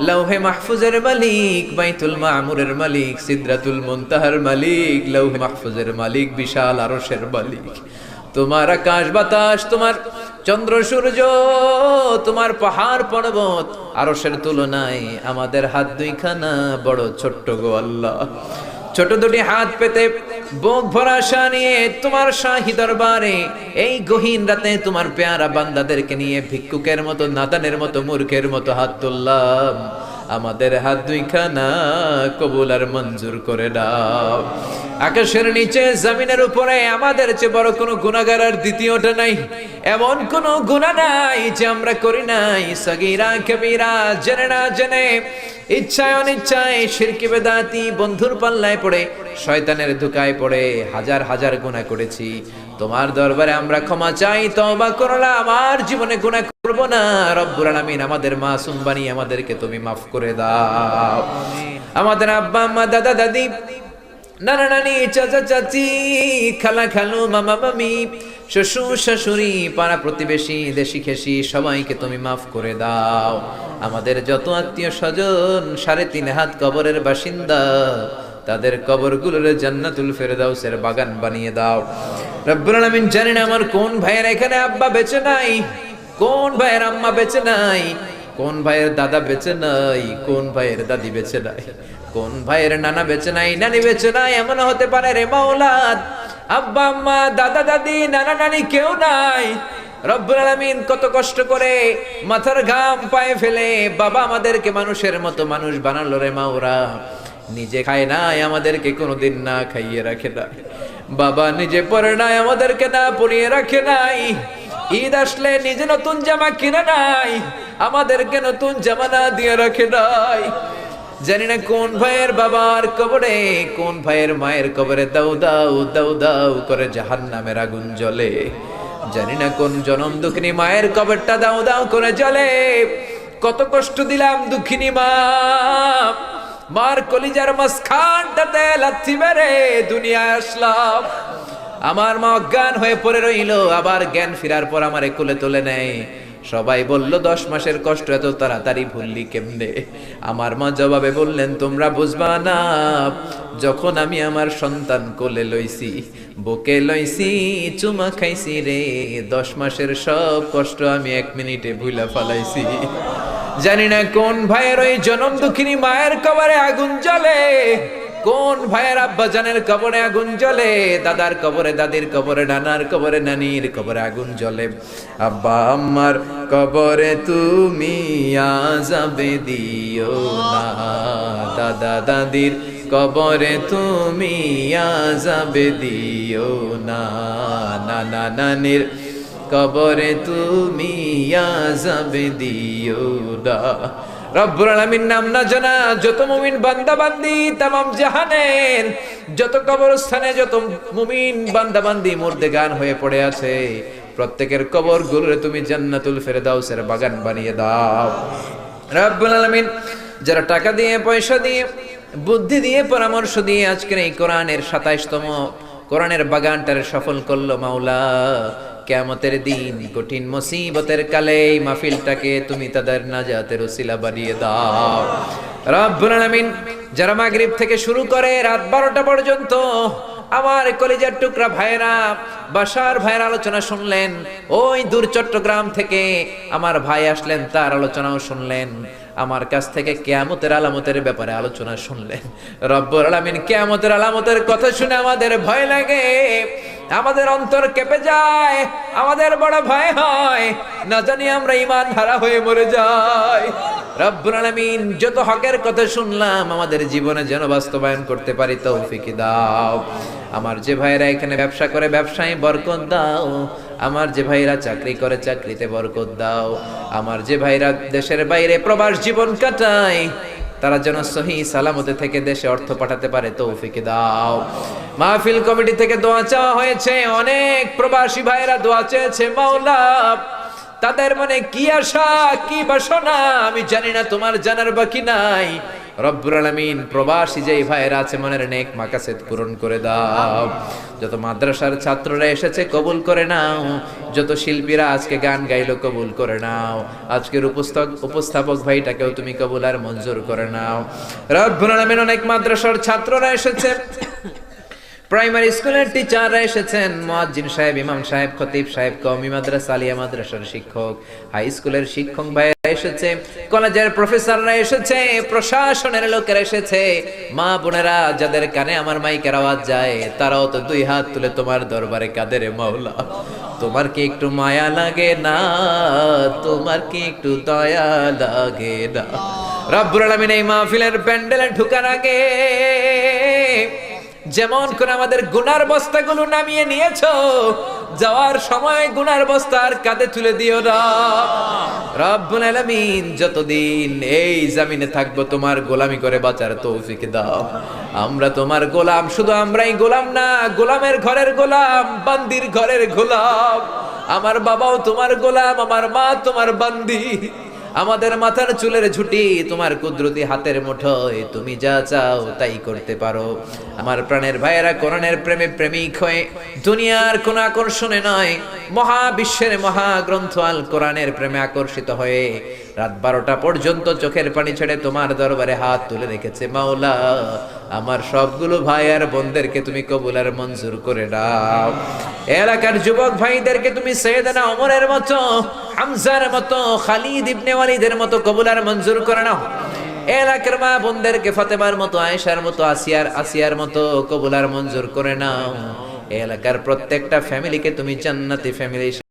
লৌহে মাহফুজের মালিক, বাইতুল মামুরের মালিক, সিদরাতুল মুনতাহার মালিক, লৌহে মাহফুজের মালিক, বিশাল আরশের মালিক। তোমার আকাশ বাতাস, তোমার চন্দ্র সূর্য, তোমার পাহাড় পর্বত আরশের তুলনায় আমাদের হাত দুইখানা বড় ছোট্ট গো আল্লাহ। ছোট দুটি হাত পেতে বুক ভরা আশা নিয়ে তোমার শাহী দরবারে এই গহীন রাতে তোমার পেয়ারা বান্দাদেরকে নিয়ে ভিক্ষুকের মতো, নাদানের মতো, মূর্খের মতো হাত তুললাম। আমাদের হাত দুইখানা কবুল আর মঞ্জুর করে দাও। আকাশের নিচে জমিনের উপরে আমাদের চেয়ে বড় কোনো গুনাহগার আর দ্বিতীয়টা নাই। এমন কোনো গুনাহ নাই যে আমরা করি নাই, সগীরা কবিরা, জেনে না জেনে, ইচ্ছায় অনিচ্ছায়, শিরকি বেদাতি, বন্ধুর পাল্লায় পড়ে, শয়তানের ধোঁকায় পড়ে হাজার হাজার গুনাহ করেছি। তোমার দরবারে আমরা ক্ষমা চাই, তওবা করলাম, আমার জীবনে গুনাহ করব না। রব্বুল আলামিন আমাদের মাসুম বানিয়ে আমাদেরকে তুমি মাফ করে দাও। আমাদের আব্বা আম্মা, দাদা দাদি, নানা নানি, চাচা চাচি, খালা খালু, মামা মামি, শ্বশুর শাশুড়ি, পাড়া প্রতিবেশী, দেশি খেসি, সবাইকে তুমি মাফ করে দাও। আমাদের যত আত্মীয় স্বজন 3.5 হাত কবরের বাসিন্দা, তাদের কবরগুলোর জান্নাতুল ফেরদাউসের বাগান বানিয়ে দাও। রব্বুল আলামিন, জানি না আমার কোন ভাইয়ের এখানে আব্বা বেঁচে নাই, কোন ভাইয়ের আম্মা বেঁচে নাই, কোন ভাইয়ের দাদা বেঁচে নাই, কোন ভাইয়ের দাদি বেঁচে নাই, কোন ভাইয়ের নানা বেঁচে নাই, নানি বেঁচে নাই। এমন হতে পারে রে মাওলা, আব্বা আম্মা, দাদা দাদি, নানা নানি কেউ নাই। রব্বুল আলামিন কত কষ্ট করে মাথার ঘাম পায়ে ফেলে বাবা আমাদেরকে মানুষের মতো মানুষ বানালো রে মাওরা। নিজে খায় নাই, আমাদেরকে কোনোদিন না খাইয়ে রাখে নাই। বাবা নিজে পরে নাই, আমাদেরকে না পরিয়ে রাখে নাই। ঈদ আসলে নিজে নতুন জামা কিনে নাই, আমাদেরকে নতুন জামা না দিয়ে রাখে নাই। জানি না কোন ভাইয়ের বাবার কবরে, কোন ভাইয়ের মায়ের কবরে দাউ দাউ দাউ দাউ করে জাহান্নামের আগুন জ্বলে। জানি না কোন জনম দুঃখিনী মায়ের কবরটা দাউ দাউ করে জ্বলে। কত কষ্ট দিলাম দুঃখিনী মা, মার কলিজার মাঝখানটাতে লাথি মেরে দুনিয়ায় আসলাম। আমার মা অজ্ঞান হয়ে পড়ে রইল, আবার জ্ঞান ফেরার পর আমারে কোলে তুলে নেয়। সবাই বলল 10 মাসের কষ্ট এত তাড়াতাড়ি ভুললি কেমনে? আমার মা জবাবে বললেন, তোমরা বুঝবা না, যখন আমি আমার সন্তান কোলে লইছি, বুকে লইছি, চুমা খাইছি রে, 10 মাসের সব কষ্ট আমি 1 মিনিটে ভুলা ফালাইছি। জানি না কোন ভাইয়ের ওই জনম দুঃখিনী মায়ের কবরে আগুন জ্বলে, কোন ভাইয়ের আব্বা জানের কবরে আগুন জ্বলে, দাদার কবরে, দাদির কবরে, নানার কবরে, নানির কবরে আগুন জ্বলে। আব্বা আম্মার কবরে তুমি আযাবে দিও না, দাদা দাদির কবরে তুমি আযাবে দিও না, নানা নানির কবরে তুমি আযাবে দিও না। রব্বুল আলামিন নাম না জানা যত মুমিন বান্দা বান্দি তামাম জাহানের যত কবরস্থানে যত মুমিন বান্দা বান্দি মুর্দেগান হয়ে পড়ে আছে, প্রত্যেকের কবর গুলোরে তুমি জান্নাতুল ফেরদাউসের বাগান বানিয়ে দাও। রব্বুল আলামিন যারা টাকা দিয়ে, পয়সা দিয়ে, বুদ্ধি দিয়ে, পরামর্শ দিয়ে আজকের এই কোরআনের 27তম কোরআনের বাগানটারে সফল করলো মাওলা, কিয়ামতের দিন কঠিন মুসিবতের কালে এই মাহফিলটাকে তুমি তাদের নাজাতের ওসিলা বানিয়ে দাও। রব্বুল আলামিন যারা মাগরিব থেকে শুরু করে রাত 12টা পর্যন্ত আমার কলিজার টুকরা ভাইরা, বাসার ভাইয়ের আলোচনা শুনলেন, ওই দূর চট্টগ্রাম থেকে আমার ভাই আসলেন, তার আলোচনাও শুনলেন, আমার কাছ থেকে কিয়ামতের আলামতের ব্যাপারে আলোচনা শুনলেন। রব্বুল আলামিন কিয়ামতের আলামতের কথা শুনে আমাদের ভয় লাগে, আমাদের অন্তর কেঁপে যায়, আমাদের বড় ভয় হয়, না জানি আমরা ঈমান হারা হয়ে মরে যাই। রব্বুল আলামিন যত হকের কথা শুনলাম আমাদের জীবনে যেন বাস্তবায়ন করতে পারি তৌফিক দাও। আমার যে ভাইরা এখানে ব্যবসা করে ব্যবসায় বরকত দাও, আমার যে ভাইরা চাকরি করে চাকরিতে বরকত দাও, আমার যে ভাইরা দেশের বাইরে প্রবাস জীবন কাটায় তারা যেন সহি সালামতে থেকে দেশে অর্থ পাঠাতে পারে তৌফিক দাও। মাহফিল কমিটি থেকে দোয়া চাওয়া হয়েছে, অনেক প্রবাসী ভাইরা দোয়া চেয়েছে মাওলা, তাদের মনে কি আশা কি বাসনা আমি জানি না, তোমার জানার বাকি নাই। রব্বুল আলামিন প্রবাসী যেই ভাইয়েরা আছে মনের নেক মাকাসেদ পূরণ করে দাও। যত মাদ্রাসার ছাত্ররা এসেছে কবুল করে নাও, যত শিল্পীরা আজকে গান গাইলো কবুল করে নাও, আজকের উপস্থাপক ভাইটাকেও তুমি কবুল আর মঞ্জুর করে নাও। রব্বুল আলামিন অনেক মাদ্রাসার ছাত্ররা এসেছে, প্রাইমারি স্কুলের টিচাররা এসেছেন, মুয়াজ্জিন সাহেব, ইমাম সাহেব, খতিব সাহেব, কওমি মাদ্রাসা, আলিয়া মাদ্রাসার শিক্ষক, হাই স্কুলের শিক্ষক ভাইরা এসেছে, কলেজের প্রফেসররা এসেছে, প্রশাসনের লোকেরা এসেছে, মা বোনেরা যাদের কানে আমার মাইকের আওয়াজ যায় তারাও তো দুই হাত তুলে তোমার দরবারে কাঁদে রে মাওলা। তোমার কি একটু মায়া লাগে না? তোমার কি একটু দয়া লাগে না? রব্বুল আলামিন এই মাহফিলের প্যান্ডেলে ঢোকার আগে যেমন করে আমাদের গুনার বস্তাগুলো নামিয়ে নিয়েছো, যাওয়ার সময় গুনার বস্তা আর কাঁধে তুলে দিও না। রব্বুল আলামিন যতদিন এই জমিনে থাকবো তোমার গোলামি করে বাঁচার তৌফিক দাও। আমরা তোমার গোলাম, শুধু আমরাই গোলাম না, গোলামের ঘরের গোলাম, বান্দির ঘরের গোলাম। আমার বাবাও তোমার গোলাম, আমার মা তোমার বান্দি। আমাদের মাথার চুলের ঝুঁটি তোমার কুদরতি হাতের মুঠোয়, তুমি যা চাও তাই করতে পারো। আমার প্রাণের ভাইয়েরা কোরআনের প্রেমে প্রেমিক হয়ে দুনিয়ার কোন আকর্ষণে নয়, মহাবিশ্বের মহাগ্রন্থ আল কোরআনের প্রেমে আকর্ষিত হয়ে রাত 12টা পর্যন্ত চোখের পানি ছেড়ে তোমার দরবারে হাত তুলে রেখেছে। মাওলা, আমার সবগুলো ভাই আর বোনদেরকে তুমি কবুল আর মঞ্জুর করে দাও। এলাকার যুবক ভাইদেরকে তুমি সাইয়েদনা ওমরের মতো, হামজার মতো, খালিদ ইবনে ওয়ালিদের মতো কবুল আর মঞ্জুর করে নাও। এলাকার মা বোনদেরকে ফাতেমার মতো, আয়েশার মতো, আসিয়ার মতো কবুল আর মঞ্জুর করে নাও। এলাকার প্রত্যেকটা ফ্যামিলিকে তুমি জান্নাতি ফ্যামিলি